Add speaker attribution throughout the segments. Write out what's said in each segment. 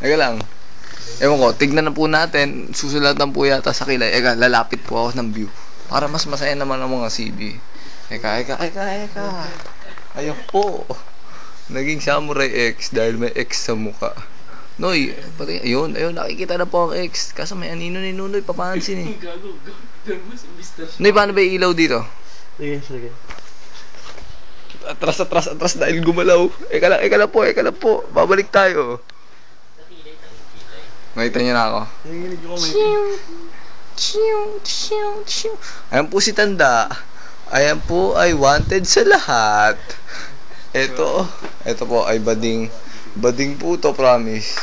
Speaker 1: Eka lang. Ewan ko, tignan na po natin. Susulatan po yata sa kilay. Eka, lalapit po ako ng view. Para mas masaya naman ang mga CB. Eka. Ayun po. Naging Samurai X dahil may X sa mukha. Noy, pati, ayun, nakikita na po ang X. Kaso may anino ni Nunoy, papansin eh. Noy, paano ba ilaw dito?
Speaker 2: Sige.
Speaker 1: Atras dahil gumalaw. Eka lang po. Babalik tayo. Nakita niyo na ako. Ayan po si Tanda. Ayan po ay wanted sa lahat. Ito po ay bading po to, promise.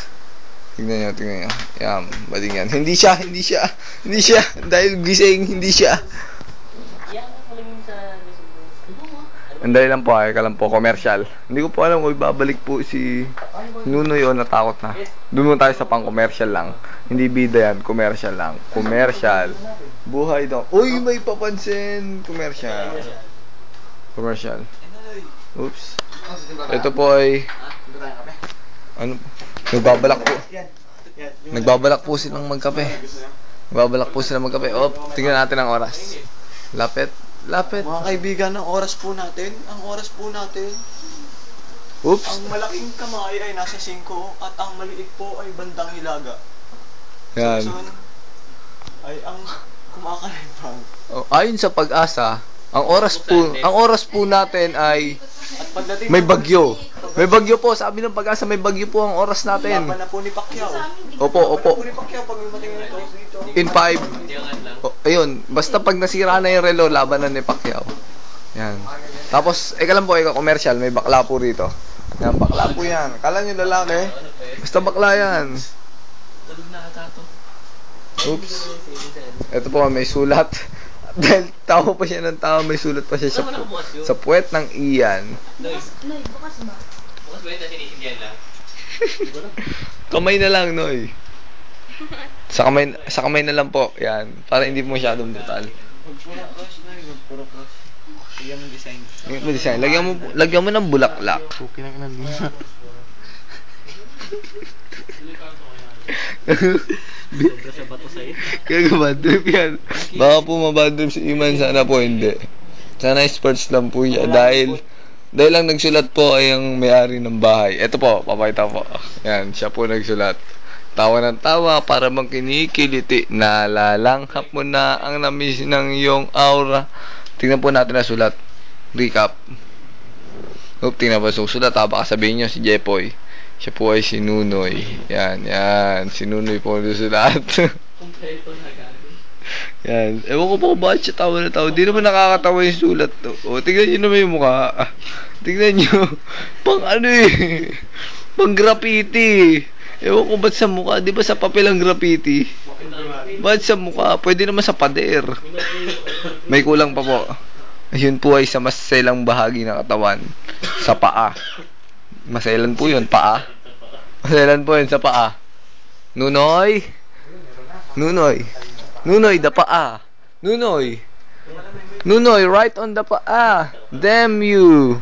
Speaker 1: Tingnan niyo. Yan, bading yan. Hindi siya. Dahil gising, hindi siya. Andali lang po, commercial. Hindi ko po alam kung ibabalik po si Nunoy o natakot na. Doon mo tayo sa pang-commercial lang. Hindi bida yan, commercial lang. Commercial. Buhay daw. Uy, may papansin. Commercial. Oops. Ito po ay ano? Nagbabalak po silang magkape. Oh, tingnan natin ang oras. Lapit.
Speaker 2: Mga kaibigan, ang oras po natin.
Speaker 1: Oops.
Speaker 2: Ang malaking kamay ay nasa 5 at ang maliit po ay bandang hilaga.
Speaker 1: Yan.
Speaker 2: Ay ang kumakalibang.
Speaker 1: Oh, ayon sa Pag-asa, ang oras po natin ay may bagyo. May bagyo po, sabi ng Pag-asa, may bagyo po ang oras natin.
Speaker 2: Laban na po ni Pacquiao.
Speaker 1: Opo.
Speaker 2: Laban na po ni Pacquiao pag lumating dito.
Speaker 1: In 5. Oh, ayun, basta pag nasira na yung relo, laban na ni Pacquiao. Yan. Tapos, eka lang po, commercial, may bakla po rito. Yan, bakla po yan. Kala nyo lalaki? Basta bakla yan. Oops. Ito po, may sulat. Dahil tawa pa siya ng tawa, may sulat pa siya sa puwet ng iyan.
Speaker 3: Noy, bukas ba?
Speaker 4: Bukas ba yun natin iindihan lang?
Speaker 1: Kamay na lang, Noy. Sa kamay na lang po. Yan. Para hindi po masyadong brutal.
Speaker 2: Puro cross. Lagyan mo design.
Speaker 1: Lagyan mo ng bulaklak.
Speaker 2: Okay na din. Sobra sa bato sa'yo.
Speaker 1: Kaya bad trip yan. Baka po mabad trip si Iman. Sana po hindi. Sana sports lang po siya. Dahil lang nagsulat po ay ang may-ari ng bahay. Ito po, papakita po. Yan, siya po nagsulat. Tawa ng tawa para bang kinikiliti. Nalalanghap mo na ang namis ng iyong aura. Tingnan po natin na sulat. Recap. Tingnan po susulat. Baka sabihin nyo si Jepoy. Siya po ay si Nunoy. Yan. Si Nunoy po nagsulat.
Speaker 4: Kompleto na gano'n.
Speaker 1: Yan. Ewan ko po bakit siya tawa na tawa. Di naman nakakatawa yung sulat to. O, tignan nyo naman yung mukha. Tignan nyo. Pang pang graffiti. Ewan ko ba't sa mukha. Di ba sa papel ang graffiti? Ba't sa mukha? Pwede naman sa pader. May kulang pa po. Yun po ay sa maselang bahagi ng katawan. Sa paa. Maselan po yun, paa. Maselan po yun sa paa. Nunoy, the paa. Nunoy, right on the paa. Damn you.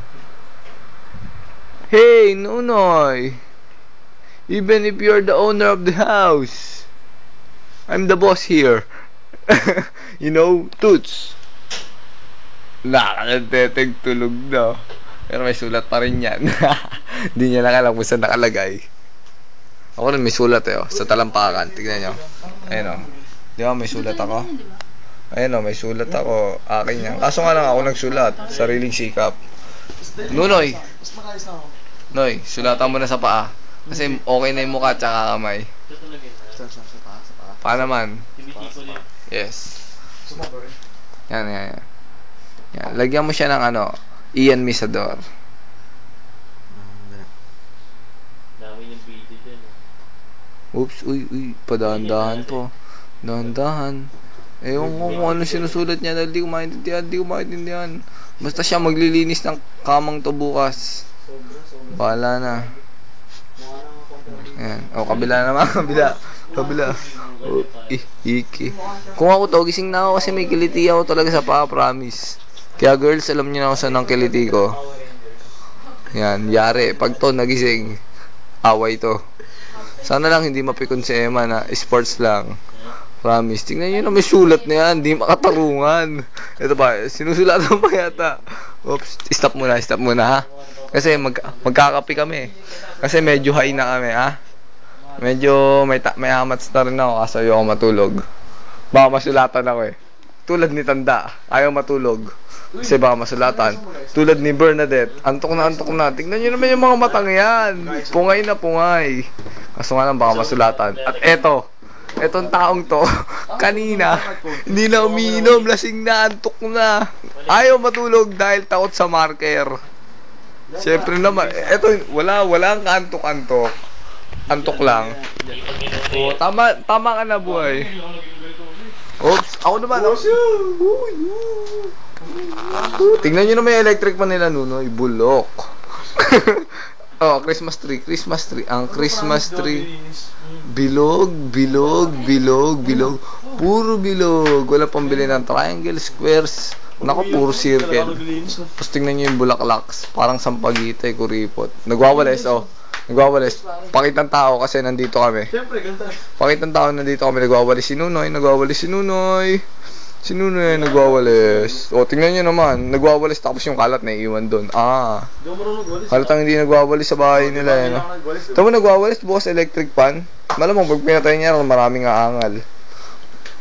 Speaker 1: Hey, Nunoy. Even if you're the owner of the house, I'm the boss here. You know, Toots. Nakateteg tulog na. Pero may sulat pa rin yan. Hindi niya lang alam kung saan nakalagay. Ako rin may sulat sa talampakan. Tignan nyo. Ayun o. Di ba may sulat ako? Ayun o, may sulat ako. Akin yan. Kaso nga lang ako nagsulat. Sariling sikap. Nunoy. Noy, sulatan mo na sa paa. Kasi okay na yung mukha at saka kamay. Paa naman. Yes. Yan. Lagyan mo siya ng Ian Misador.
Speaker 4: Dami yung video dyan.
Speaker 1: Oops, uy, padahan-dahan po. Dahan-dahan. Ewan ko kung ano sinusulat niya dahil di ko maintindihan. Basta siya maglilinis ng kamang to bukas. Bahala na. Ayan. Kabila naman. Kabila. Iki. Kung ako to, gising na ako kasi may kiliti ako talaga sa paa, promise. Kaya girls, alam niyo na kung saan ang kiliti ko. Yan, yari. Pag to nagising, away to. Sana lang hindi mapikon si Emma na sports lang. Promise. Tingnan nyo na may sulat na yan. Hindi makatarungan. Ito ba? Sinusulatan pa yata. Oops. Stop muna ha. Kasi magkakapi kami. Kasi medyo high na kami ha. Medyo may amats na rin ako kasi ayoko matulog. Baka masulatan ako eh. Tulad ni Tanda. Ayaw matulog. Kasi baka masulatan. Tulad ni Bernadette. Antok na. Tingnan nyo naman yung mga matang yan. Pungay na pungay. Kaso nga lang baka masulatan. At etong taong to, kanina, hindi na umiinom, lasing na, antok na. Ayaw matulog dahil takot sa marker. Siyempre naman, walang kaantok-antok. Antok lang. Oh, tama ka na, buhay. Oops, ako naman. Tingnan nyo naman yung electric pan nila, Nunoy. Bulok. Oh, Christmas tree. Ang Christmas tree. Bilog. Puro bilog. Wala pambili ng triangle, squares. Naku, puro circle. Tapos tingnan nyo yung bulaklaks. Parang sampagitay, kuripot. Nagwawalis. Pakitang tao kasi nandito kami.
Speaker 2: Siyempre, ganda.
Speaker 1: Pakitang tao nandito kami. Nagwawalis si Nunoy. Si Nunoy nagwawalis. O, tingnan nyo naman. Nagwawalis tapos yung kalat na iiwan doon.
Speaker 2: Di ako marunong magwalis.
Speaker 1: Halatang hindi nagwawalis sa bahay nila. Tama nagwawalis, bukas electric pan. Malamang pag pinatay niya, maraming aangal.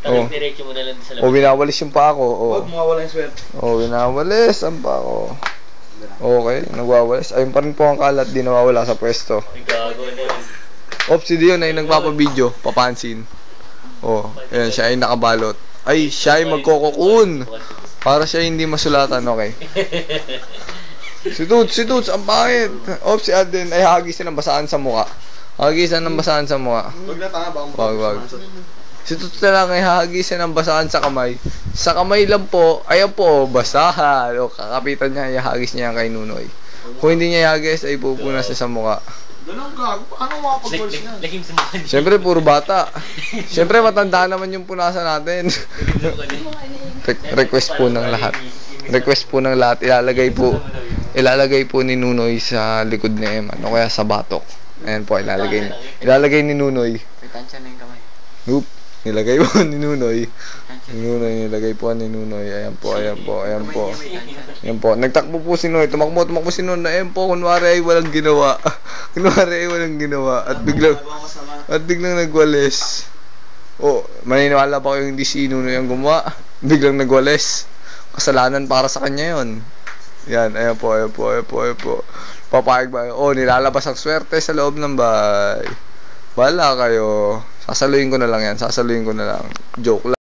Speaker 1: Oh.
Speaker 4: Diretso mo na lang sa
Speaker 1: O, winawalis yung pa ako.
Speaker 2: Huwag mawawala yung swerte.
Speaker 1: O, winawalis ang pa ako. Okay, nagwawalis. Ayun pa rin po ang kalat, di nawawala sa pwesto.
Speaker 4: Gago na yun.
Speaker 1: Ops, si Dion ay nagpapabideo, papansin. O, ayan, siya ay nakabalot. Ay, siya ay magkokokun. Para siya hindi masulatan, okay. Si Toots, ang pangit. Ops, si Aden ay hagisan ng basaan sa mukha. Hagisan ng basaan sa mukha.
Speaker 2: Huwag na tanga ba?
Speaker 1: Wag. Si Toots na lang ay hagisan ng basaan sa kamay. Sa kamay lang po, ayan po, basahan. O, kakapitan niya, ihagis niya kay Nunoy. Kung hindi niya ihagis, ay pupunas siya sa mukha.
Speaker 2: Ganun gago. Paano makapag-walis na?
Speaker 4: Lagim sa mukha niya.
Speaker 1: Siyempre, puro bata. Siyempre, matanda naman yung punasan natin. Request po ng lahat. Ilalagay po ni Nunoy sa likod ni Emma. O kaya sa batok. Ayan po, ilalagay ni Nunoy.
Speaker 2: Tansya na yung kamay.
Speaker 1: Nope. Nilagay po ni Nunoy. Nilagay po ni Nunoy. Ayan po. Nagtakbo po si Nunoy. Tumakbo si Nunoy. Ayan po, kunwari ay walang ginawa. At biglang nagwalis. Oh, maniniwala pa kayo hindi si Nunoy ang gumawa. Biglang nagwalis. Kasalanan para sa kanya yon. Yan, ayan po. Papayag ba? Oh, nilalabas ang swerte sa loob ng bahay. Bahala kayo. Sasaluhin ko na lang yan. Joke lang.